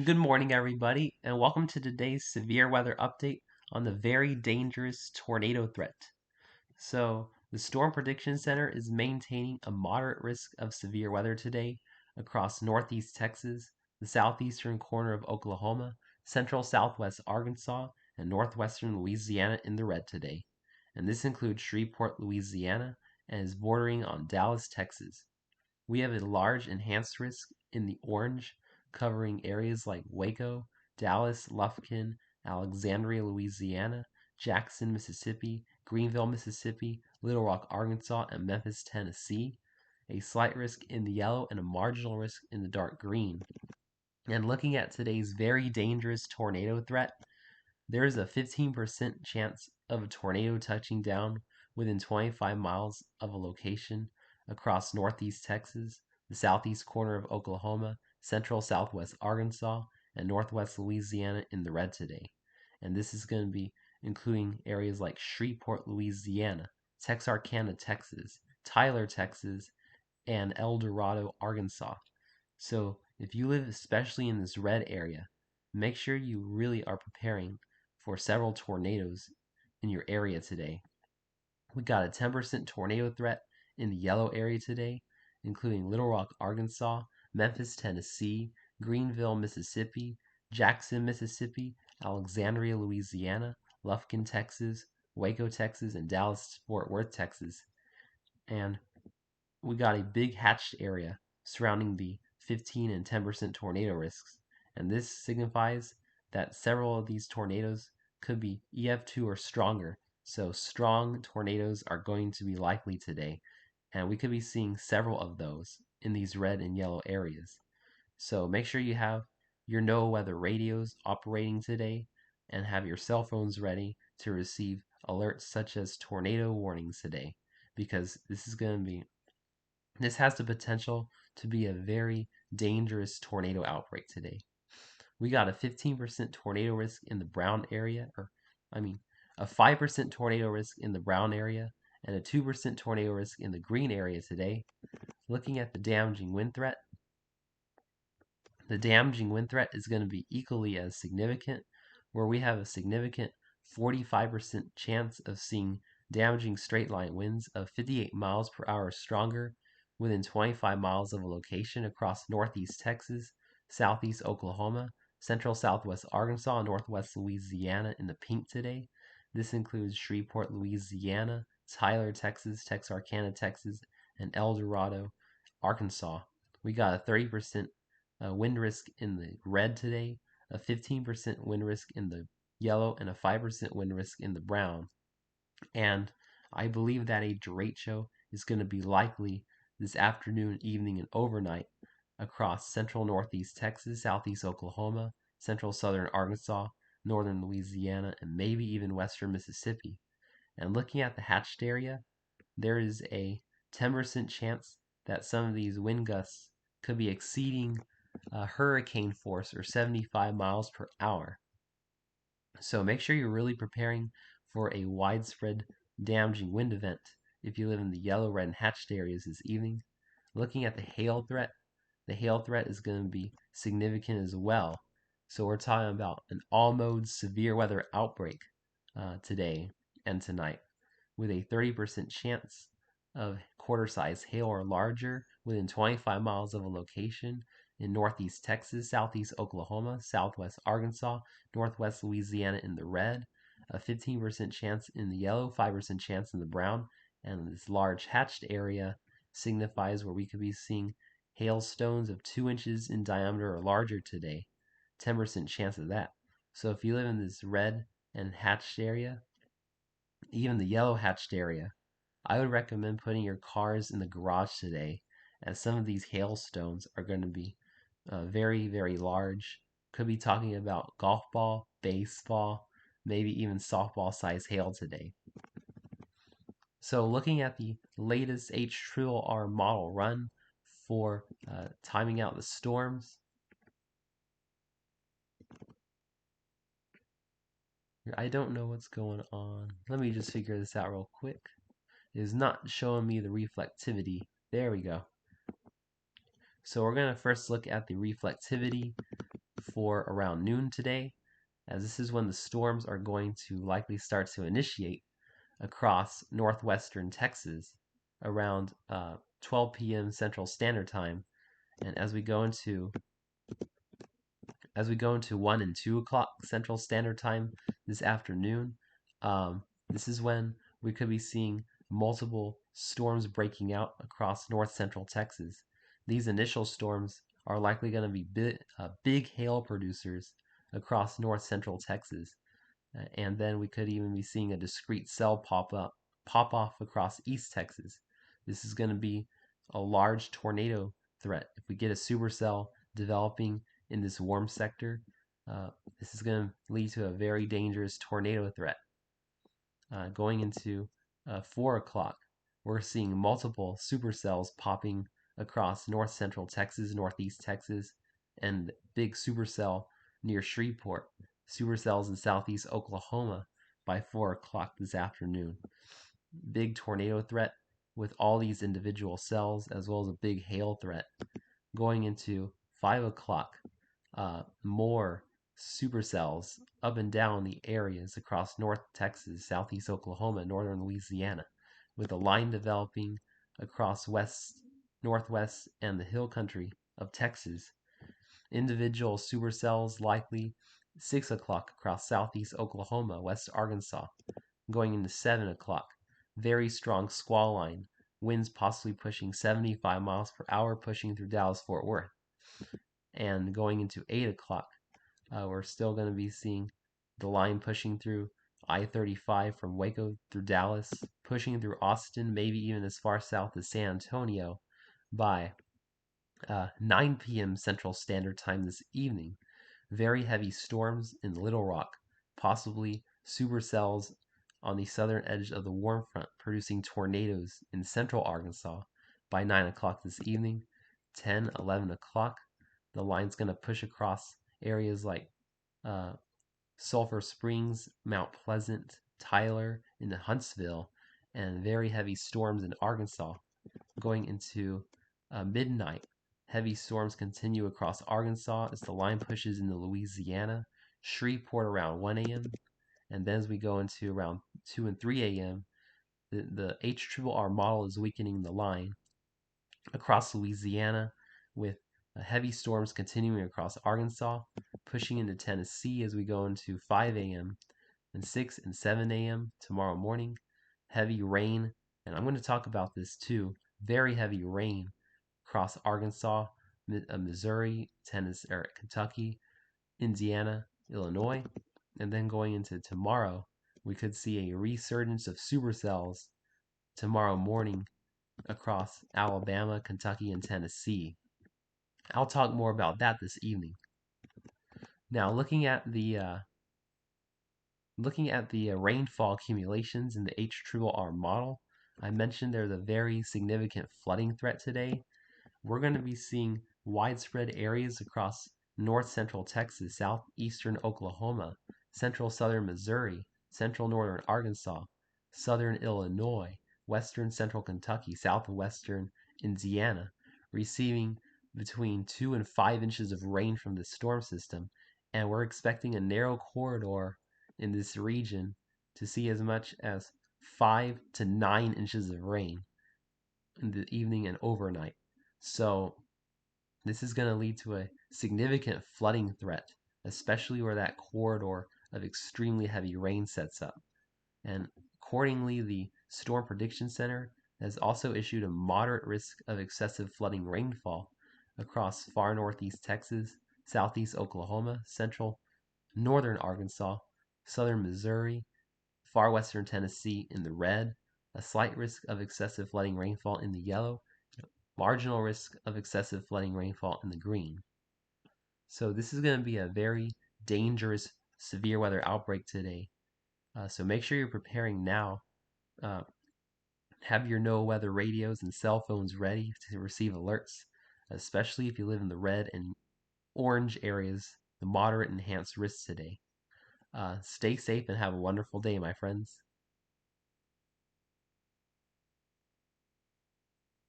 Good morning, everybody, and welcome to today's severe weather update on the very dangerous tornado threat. The Storm Prediction Center is maintaining a moderate risk of severe weather today across northeast Texas, the southeastern corner of Oklahoma, central southwest Arkansas, and northwestern Louisiana in the red today. And this includes Shreveport, Louisiana, and is bordering on Dallas, Texas. We have a large enhanced risk in the orange, covering areas like Waco, Dallas, Lufkin, Alexandria, Louisiana, Jackson, Mississippi, Greenville, Mississippi, Little Rock, Arkansas, and Memphis, Tennessee. A slight risk in the yellow and a marginal risk in the dark green. And looking at today's very dangerous tornado threat, there is a 15% chance of a tornado touching down within 25 miles of a location across northeast Texas, the southeast corner of Oklahoma, central southwest Arkansas, and northwest Louisiana in the red today. And this is going to be including areas like Shreveport, Louisiana, Texarkana, Texas, Tyler, Texas, and El Dorado, Arkansas. So if you live especially in this red area, make sure you really are preparing for several tornadoes in your area today. We got a 10% tornado threat in the yellow area today, including Little Rock, Arkansas, Memphis, Tennessee, Greenville, Mississippi, Jackson, Mississippi, Alexandria, Louisiana, Lufkin, Texas, Waco, Texas, and Dallas, Fort Worth, Texas. And we got a big hatched area surrounding the 15 and 10% tornado risks, and this signifies that several of these tornadoes could be EF2 or stronger. So strong tornadoes are going to be likely today, and we could be seeing several of those in these red and yellow areas. So make sure you have your NOAA weather radios operating today and have your cell phones ready to receive alerts such as tornado warnings today, because this has the potential to be a very dangerous tornado outbreak today. We got a 15% tornado risk in the brown area, a 5% tornado risk in the brown area, and a 2% tornado risk in the green area today. Looking at the damaging wind threat, the damaging wind threat is going to be equally as significant, where we have a significant 45% chance of seeing damaging straight line winds of 58 miles per hour or stronger within 25 miles of a location across northeast Texas, southeast Oklahoma, central southwest Arkansas, and northwest Louisiana in the pink today. This includes Shreveport, Louisiana, Tyler, Texas, Texarkana, Texas, and El Dorado, Arkansas. We got a 30% wind risk in the red today, a 15% wind risk in the yellow, and a 5% wind risk in the brown. And I believe that a derecho is going to be likely this afternoon, evening, and overnight across central northeast Texas, southeast Oklahoma, central southern Arkansas, northern Louisiana, and maybe even western Mississippi. And looking at the hatched area, there is a 10% chance that some of these wind gusts could be exceeding hurricane force or 75 miles per hour. So make sure you're really preparing for a widespread damaging wind event if you live in the yellow, red, and hatched areas this evening. Looking at the hail threat is going to be significant as well. So we're talking about an all-mode severe weather outbreak today and tonight, with a 30% chance of quarter-size hail or larger within 25 miles of a location in northeast Texas, southeast Oklahoma, southwest Arkansas, northwest Louisiana in the red, a 15% chance in the yellow, 5% chance in the brown, and this large hatched area signifies where we could be seeing hailstones of 2 inches in diameter or larger today, 10% chance of that. So if you live in this red and hatched area, even the yellow hatched area, I would recommend putting your cars in the garage today, as some of these hailstones are going to be very, very large. Could be talking about golf ball, baseball, maybe even softball size hail today. So looking at the latest HRRR model run for timing out the storms, I don't know what's going on. Let me just figure this out real quick. It is not showing me the reflectivity. There we go. So we're going to first look at the reflectivity for around noon today, as this is when the storms are going to likely start to initiate across northwestern Texas around 12 p.m. Central Standard Time. And as we go into 1 and 2 o'clock Central Standard Time this afternoon, this is when we could be seeing multiple storms breaking out across north central Texas. These initial storms are likely going to be big hail producers across north central Texas. And then we could even be seeing a discrete cell pop off across East Texas. This is going to be a large tornado threat. If we get a supercell developing in this warm sector, this is going to lead to a very dangerous tornado threat. Going into 4 o'clock, we're seeing multiple supercells popping across north central Texas, northeast Texas, and big supercell near Shreveport, supercells in southeast Oklahoma by 4 o'clock this afternoon. Big tornado threat with all these individual cells, as well as a big hail threat. Going into 5 o'clock, more supercells up and down the areas across North Texas, Southeast Oklahoma, Northern Louisiana, with a line developing across west, northwest, and the hill country of Texas. Individual supercells likely 6 o'clock across Southeast Oklahoma, West Arkansas. Going into 7 o'clock, very strong squall line, winds possibly pushing 75 miles per hour, pushing through Dallas-Fort Worth. And going into 8 o'clock, we're still going to be seeing the line pushing through I-35 from Waco through Dallas, pushing through Austin, maybe even as far south as San Antonio by 9 p.m. Central Standard Time this evening. Very heavy storms in Little Rock, possibly supercells on the southern edge of the warm front, producing tornadoes in central Arkansas by 9 o'clock this evening. 10, 11 o'clock, the line's going to push across areas like Sulphur Springs, Mount Pleasant, Tyler, into Huntsville, and very heavy storms in Arkansas. Going into midnight, heavy storms continue across Arkansas as the line pushes into Louisiana, Shreveport around 1 a.m., and then as we go into around 2 and 3 a.m., the HRRR model is weakening the line across Louisiana with heavy storms continuing across Arkansas, pushing into Tennessee as we go into 5 a.m. and 6 and 7 a.m. tomorrow morning. Heavy rain, and I'm going to talk about this too. Very heavy rain across Arkansas, Missouri, Tennessee, or Kentucky, Indiana, Illinois, and then going into tomorrow, we could see a resurgence of supercells tomorrow morning across Alabama, Kentucky, and Tennessee. I'll talk more about that this evening. Now, looking at the rainfall accumulations in the HRRR model, I mentioned there's a very significant flooding threat today. We're going to be seeing widespread areas across north central Texas, southeastern Oklahoma, central southern Missouri, central northern Arkansas, southern Illinois, western central Kentucky, southwestern Indiana, receiving between 2 and 5 inches of rain from this storm system, and we're expecting a narrow corridor in this region to see as much as 5 to 9 inches of rain in the evening and overnight. So this is going to lead to a significant flooding threat, especially where that corridor of extremely heavy rain sets up. And accordingly, the Storm Prediction Center has also issued a moderate risk of excessive flooding rainfall across far northeast Texas, southeast Oklahoma, central northern Arkansas, southern Missouri, far western Tennessee in the red, a slight risk of excessive flooding rainfall in the yellow, marginal risk of excessive flooding rainfall in the green. So this is going to be a very dangerous severe weather outbreak today. So make sure you're preparing now. Have your NOAA radios and cell phones ready to receive alerts, especially if you live in the red and orange areas, the moderate and enhanced risks today. Stay safe and have a wonderful day, my friends.